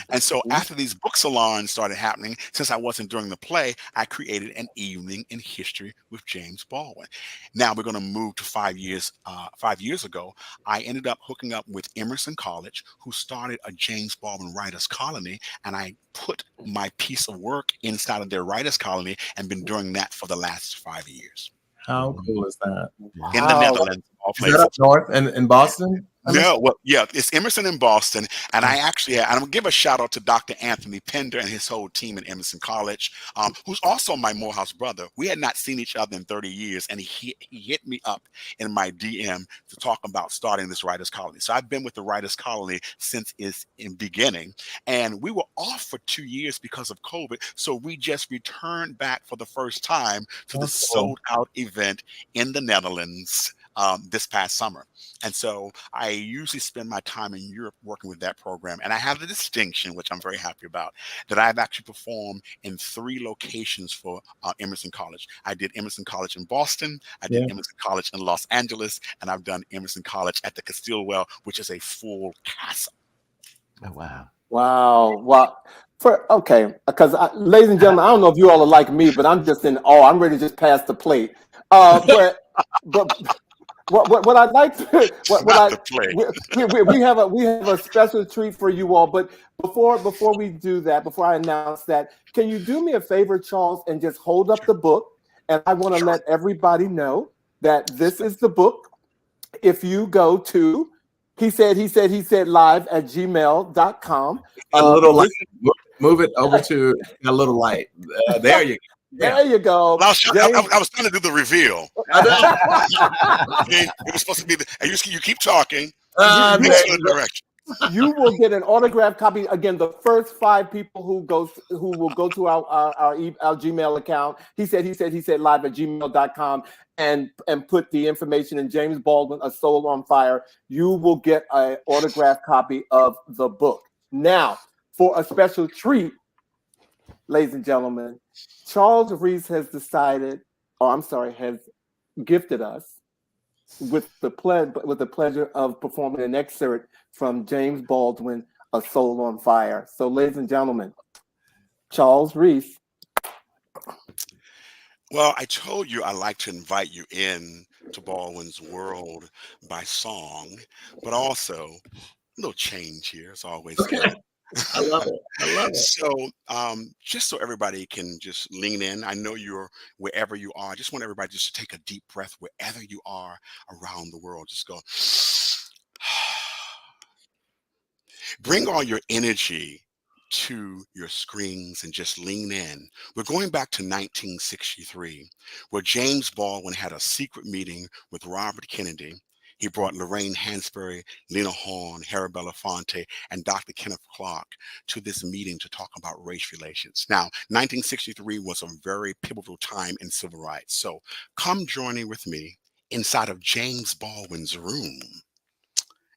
And so after these book salons started happening, since I wasn't doing the play, I created an evening in history with James Baldwin. Now we're going to move to 5 years. 5 years ago, I ended up hooking up with Emerson College, who started a James Baldwin Writers Colony, and I put my piece of work inside of their Writers Colony and been doing that for the last 5 years. How cool is that? In the Netherlands. Is that up north in Boston? No, well, yeah, it's Emerson in Boston, and I actually, I'm gonna give a shout out to Dr. Anthony Pender and his whole team at Emerson College, who's also my Morehouse brother. We had not seen each other in 30 years, and he hit me up in my DM to talk about starting this Writers Colony. So I've been with the Writers Colony since its beginning, and we were off for 2 years because of COVID. So we just returned back for the first time to the sold-out event in the Netherlands this past summer. And so I usually spend my time in Europe working with that program. And I have the distinction, which I'm very happy about, that I've actually performed in 3 locations for Emerson College. I did Emerson College in Boston, I did Emerson College in Los Angeles, and I've done Emerson College at the Castile Well, which is a full castle. Oh, wow. Wow. Okay, because ladies and gentlemen, I don't know if you all are like me, but I'm just in awe. I'm ready to just pass the plate. But what I'd like to we have a special treat for you all. But before we do that, before I announce that, can you do me a favor, Charles, and just hold up the book? And I want to let everybody know that this is the book. If you go to he said live@gmail.com. A little light. Move it over to a little light. There you go. There you go. I was trying to do the reveal. It was supposed to be. You keep talking. Direction. You will get an autographed copy. Again, the first 5 people who will go to our Gmail account. He said live at gmail.com and put the information in James Baldwin, A Soul on Fire. You will get an autographed copy of the book. Now, for a special treat, ladies and gentlemen, Charles Reese has has gifted us with the pleasure of performing an excerpt from James Baldwin, A Soul on Fire. So, ladies and gentlemen, Charles Reese. Well, I told you I like to invite you in to Baldwin's world by song, but also a little change here. It's always good. I love it. I love it. So, just so everybody can just lean in, I know you're wherever you are. I just want everybody just to take a deep breath wherever you are around the world. Just go. Bring all your energy to your screens and just lean in. We're going back to 1963, where James Baldwin had a secret meeting with Robert Kennedy. He brought Lorraine Hansberry, Lena Horne, Harry Belafonte, and Dr. Kenneth Clark to this meeting to talk about race relations. Now, 1963 was a very pivotal time in civil rights. So come journey with me inside of James Baldwin's room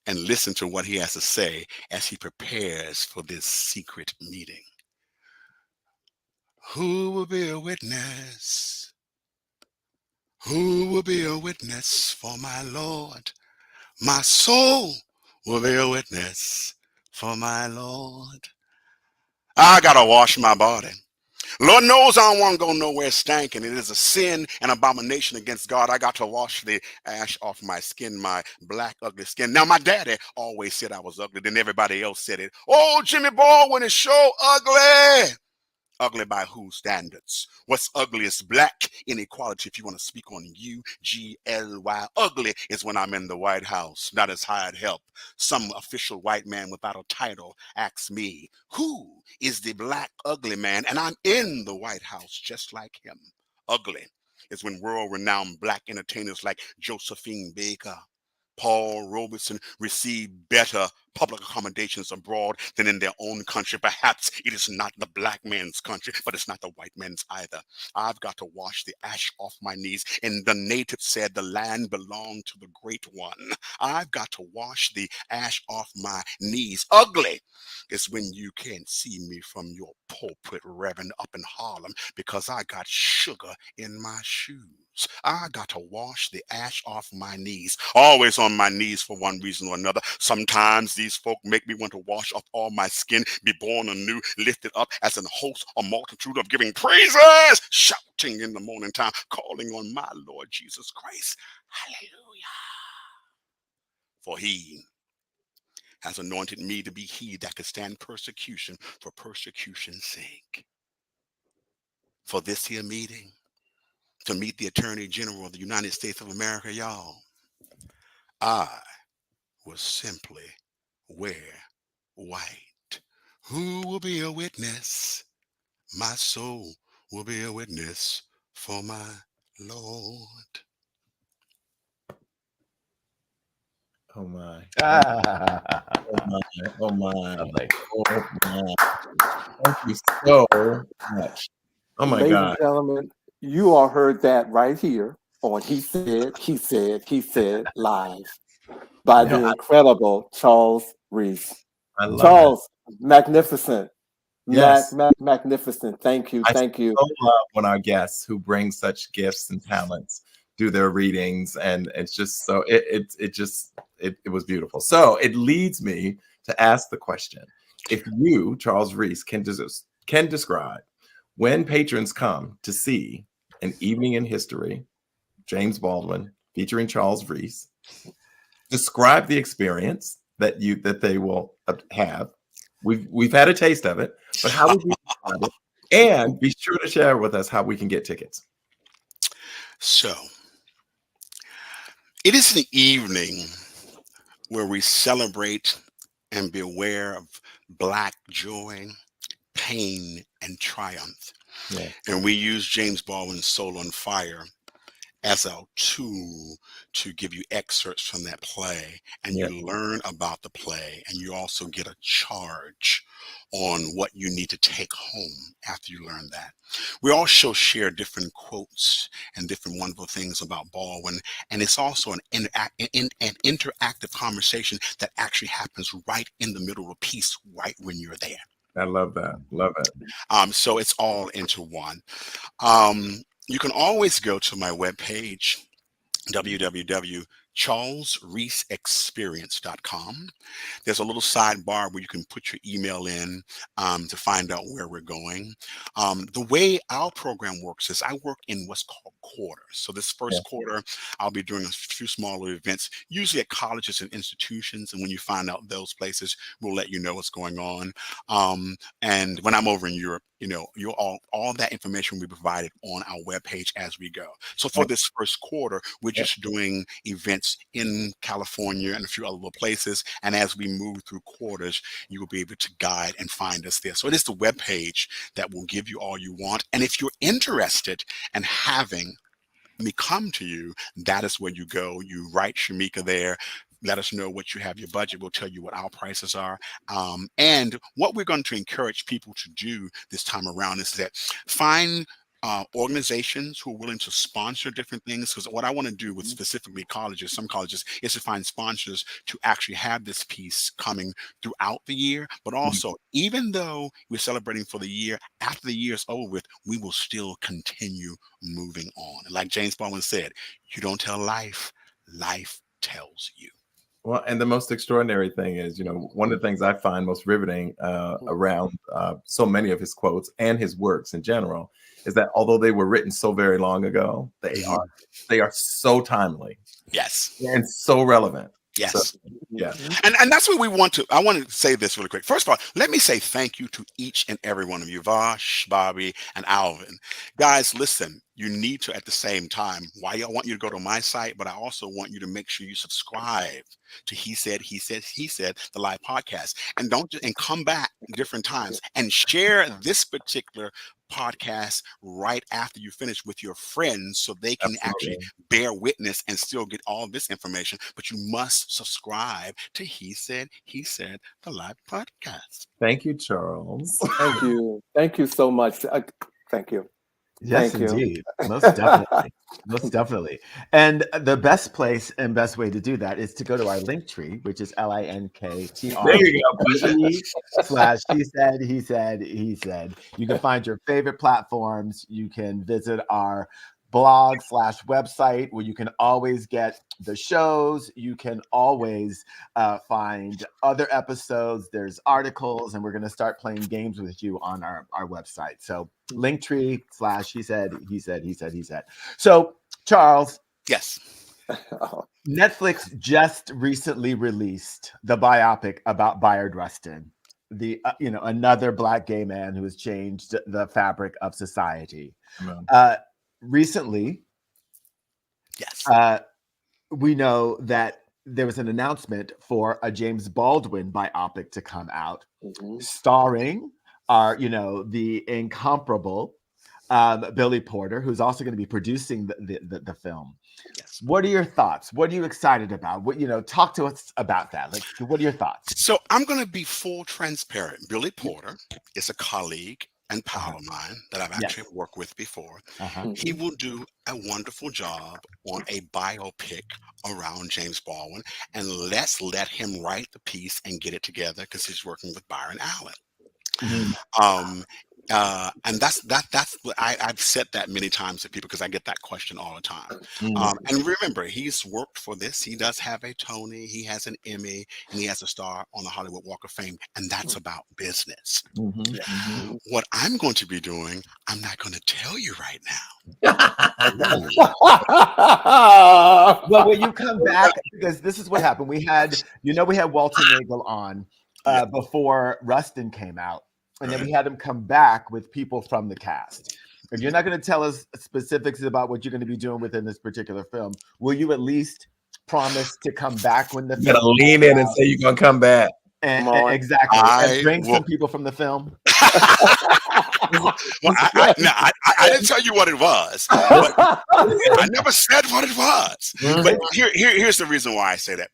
and listen to what he has to say as he prepares for this secret meeting. Who will be a witness? Who will be a witness for my Lord? My soul will be a witness for my Lord. I gotta wash my body. Lord knows I don't want to go nowhere stinking. It is a sin and abomination against God. I got to wash the ash off my skin, my black, ugly skin. Now, my daddy always said I was ugly. Then everybody else said it. Oh, Jimmy Baldwin is so ugly. Ugly by whose standards? What's ugly is black inequality. If you want to speak on UGLY, ugly is when I'm in the White House, not as hired help. Some official white man without a title asks me, who is the black ugly man? And I'm in the White House just like him. Ugly is when world-renowned black entertainers like Josephine Baker, Paul Robeson receive better public accommodations abroad than in their own country. Perhaps it is not the black man's country, but it's not the white man's either. I've got to wash the ash off my knees. And the native said the land belonged to the great one. I've got to wash the ash off my knees. Ugly is when you can't see me from your pulpit, Reverend, up in Harlem because I got sugar in my shoes. I got to wash the ash off my knees. Always on my knees for one reason or another. Sometimes these folk make me want to wash off all my skin, be born anew, lifted up as an host, a multitude of giving praises, shouting in the morning time, calling on my Lord Jesus Christ. Hallelujah. For he has anointed me to be he that could stand persecution for persecution's sake. For this here meeting, to meet the Attorney General of the United States of America, y'all, I will simply wear white. Who will be a witness? My soul will be a witness for my Lord. Oh my. Ah. Oh my. Oh my. Oh my. Thank you so much. Oh my Ladies God. and gentlemen, you all heard that right here on He Said Live by the incredible Charles Reese. I love Charles, magnificent. Yes. Magnificent. Thank you. Thank you. I so love when our guests who bring such gifts and talents do their readings, and it's just so it was beautiful. So it leads me to ask the question: if you, Charles Reese, can describe when patrons come to see An Evening in History, James Baldwin featuring Charles Reese, describe the experience that they will have. We've had a taste of it, but how would you describe it? And be sure to share with us how we can get tickets. So, it is an evening where we celebrate and be aware of Black joy, pain, and triumph. Yeah. And we use James Baldwin's Soul on Fire as a tool to give you excerpts from that play, and you learn about the play, and you also get a charge on what you need to take home after you learn that. We also share different quotes and different wonderful things about Baldwin, and it's also an interactive conversation that actually happens right in the middle of a piece, right when you're there. I love that. Love it. So it's all into one. You can always go to my webpage, www.charlesreeseexperience.com. There's a little sidebar where you can put your email in to find out where we're going. The way our program works is I work in what's called quarters. So this first quarter, I'll be doing a few smaller events, usually at colleges and institutions. And when you find out those places, we'll let you know what's going on. And when I'm over in Europe, all that information will be provided on our webpage as we go. So for this first quarter, we're just doing events in California and a few other places. And as we move through quarters, you will be able to guide and find us there. So it is the webpage that will give you all you want. And if you're interested in having me come to you, that is where you go. You write Shamika there. Let us know what you have your budget. We'll tell you what our prices are. And what we're going to encourage people to do this time around is that find organizations who are willing to sponsor different things. Because what I want to do with specifically colleges, some colleges, is to find sponsors to actually have this piece coming throughout the year. But also, even though we're celebrating for the year, after the year is over with, we will still continue moving on. And like James Baldwin said, you don't tell life, life tells you. Well, and the most extraordinary thing is, one of the things I find most riveting around so many of his quotes and his works in general is that although they were written so very long ago, they are so timely. Yes. And so relevant. Yes. So, yeah. And that's what we want to. I want to say this really quick. First of all, let me say thank you to each and every one of you, Vash, Boddie, and Alvin. Guys, listen, you need to at the same time. Why I want you to go to my site, but I also want you to make sure you subscribe to He Said, the live podcast. And and come back different times and share this particular podcast right after you finish with your friends so they can actually bear witness and still get all this information. But you must subscribe to He Said, the live podcast. Thank you, Charles. Thank you. Thank you so much. Thank you. Yes, Thank indeed. Most definitely. Most definitely. And the best place and best way to do that is to go to our link tree, which is linktr.ee/he said. You can find your favorite platforms. You can visit our blog/website where you can always get the shows. You can always find other episodes. There's articles, and we're going to start playing games with you on our website. So linktree/he said. So Charles. Yes. Netflix just recently released the biopic about Bayard Rustin, the another Black gay man who has changed the fabric of society. Recently, yes, we know that there was an announcement for a James Baldwin biopic to come out, starring the incomparable Billy Porter, who's also going to be producing the film. Yes. What are your thoughts? What are you excited about? What talk to us about that. Like, what are your thoughts? So I'm going to be full transparent. Billy Porter is a colleague and pal of mine that I've actually worked with before. He will do a wonderful job on a biopic around James Baldwin, and let's let him write the piece and get it together because he's working with Byron Allen. And that's what I've said that many times to people because I get that question all the time. And remember, he's worked for this. He does have a Tony, he has an Emmy, and he has a star on the Hollywood Walk of Fame, and that's about business. What I'm going to be doing, I'm not going to tell you right now. Well, when you come back, because this is what happened. We had Walter Nagel on before Rustin came out. And then we had him come back with people from the cast. And you're not going to tell us specifics about what you're going to be doing within this particular film. Will you at least promise to come back when the film? You're going to lean in and say you're going to come back. Exactly. And bring some people from the film. Well, I didn't tell you what it was. But I never said what it was. But here's the reason why I say that.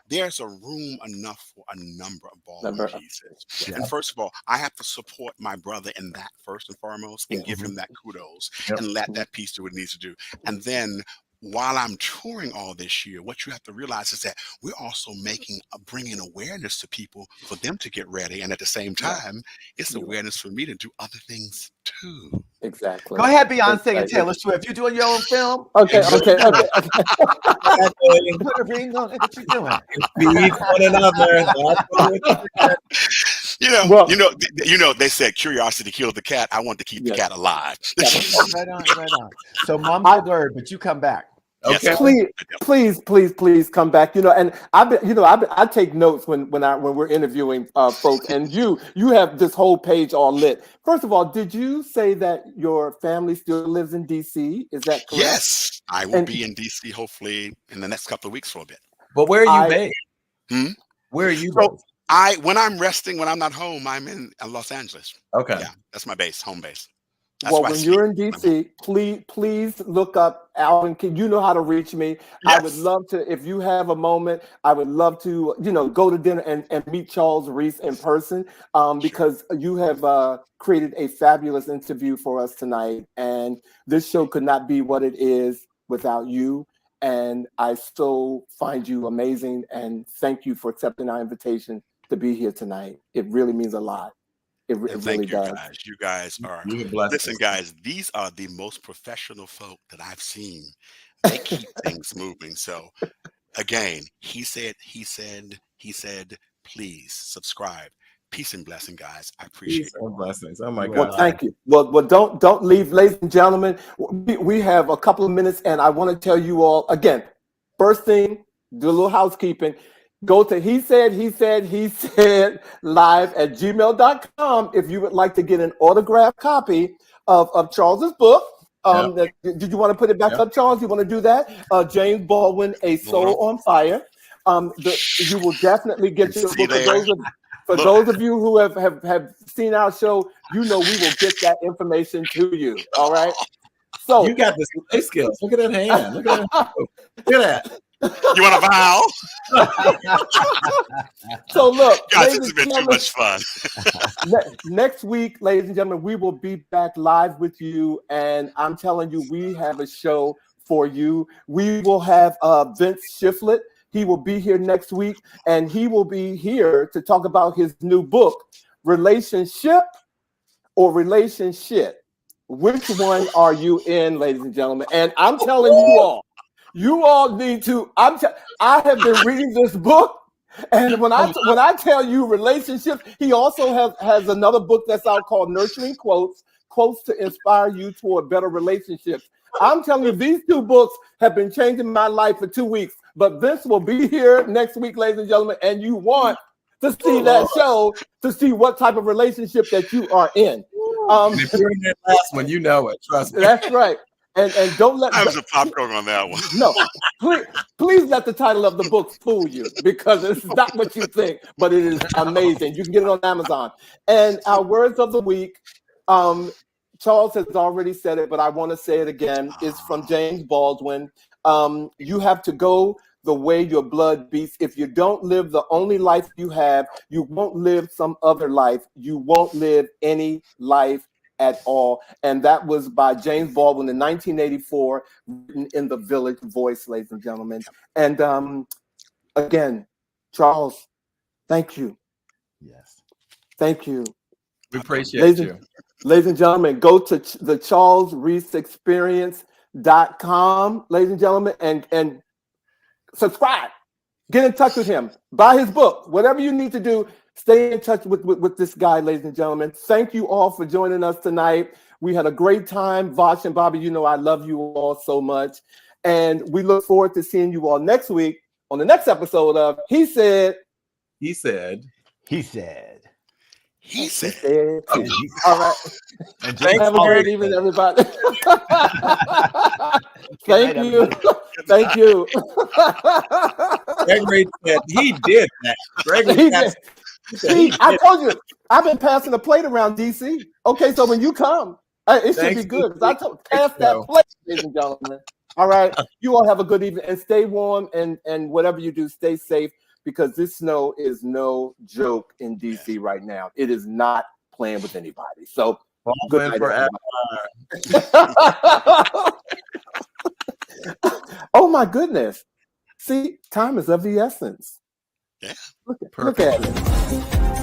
There's a room enough for a number of Baldwin pieces. Yeah. And first of all, I have to support my brother in that first and foremost, and give him that kudos, and let that piece do what it needs to do. And then, while I'm touring all this year, what you have to realize is that we're also bringing awareness to people for them to get ready. And at the same time, it's awareness for me to do other things too. Exactly. Go ahead, Beyonce and Taylor Swift. You doing your own film? Okay. What you doing? Feed one another. Well, they said curiosity killed the cat. I want to keep the cat alive. Right on. So mom, my word, but you come back. Okay. Please come back. And I take notes when we're interviewing folks, and you have this whole page all lit. First of all, did you say that your family still lives in DC? Is that correct? Yes, I will be in DC hopefully in the next couple of weeks for a bit. But where are you based? Where are you based? When I'm resting, when I'm not home, I'm in Los Angeles. Okay. Yeah, that's my home base. Well, when you're in DC, please look up Alvin King. You know how to reach me. Yes. I would love to, if you have a moment, I would love to, go to dinner and meet Charles Reese in person, because you have created a fabulous interview for us tonight. And this show could not be what it is without you. And I so find you amazing. And thank you for accepting our invitation to be here tonight. It really means a lot. It really does. Guys. You guys are. Listen, guys, these are the most professional folk that I've seen. They keep things moving. So, again, he said, please subscribe. Peace and blessing, guys. I appreciate it. And blessings. Oh my God. Well, thank you. Well, don't leave, ladies and gentlemen. We have a couple of minutes, and I want to tell you all again. First thing, do a little housekeeping. Go to he said live@gmail.com if you would like to get an autographed copy of Charles's book. Did you want to put it back up, Charles? You want to do that? James Baldwin, A Soul on Fire. You will definitely get your book. For those of you who have seen our show, we will get that information to you. All right. So you got this play skills. Look at that hand. Look at that. You want a vow? So look, guys, it's been too much fun. Next week, ladies and gentlemen, we will be back live with you, and I'm telling you, we have a show for you. We will have Vince Shiflett. He will be here next week, and he will be here to talk about his new book, Relationship or Relationship. Which one are you in, ladies and gentlemen? And I'm telling you all need to. I have been reading this book, and when I tell you relationships, he also has another book that's out called Nurturing Quotes to inspire you toward better relationships. I'm telling you, these two books have been changing my life for 2 weeks. But Vince will be here next week, ladies and gentlemen, and you want to see that show to see what type of relationship that you are in. If you're in that last one, you know it. Trust me. That's right. And don't let I was a popcorn on that one. No, please let the title of the book fool you, because it's not what you think, but it is amazing. You can get it on Amazon. And our words of the week, Charles has already said it, but I want to say it again. It's from James Baldwin. You have to go the way your blood beats. If you don't live the only life you have, you won't live some other life. You won't live any life at all. And that was by James Baldwin in 1984, written in the Village Voice, ladies and gentlemen. And again, Charles, thank you. Yes. Thank you. We appreciate you. Ladies and gentlemen, go to the Charles Reese Experience.com, ladies and gentlemen, and subscribe. Get in touch with him. Buy his book. Whatever you need to do, stay in touch with this guy, ladies and gentlemen. Thank you all for joining us tonight. We had a great time. Vash and Bobby, I love you all so much. And we look forward to seeing you all next week on the next episode of He Said. He said. He said. He said. Okay. All right. And have a great evening, everybody. Thank you. Thank you. Gregory said he did that. Gregory See, I told you, I've been passing the plate around DC. Okay, so when you come, it should be good. I told pass that plate, ladies and gentlemen. All right, you all have a good evening and stay warm and whatever you do, stay safe because this snow is no joke in DC right now. It is not playing with anybody. So good night, everybody. Oh my goodness. See, time is of the essence. Yeah. Look at it.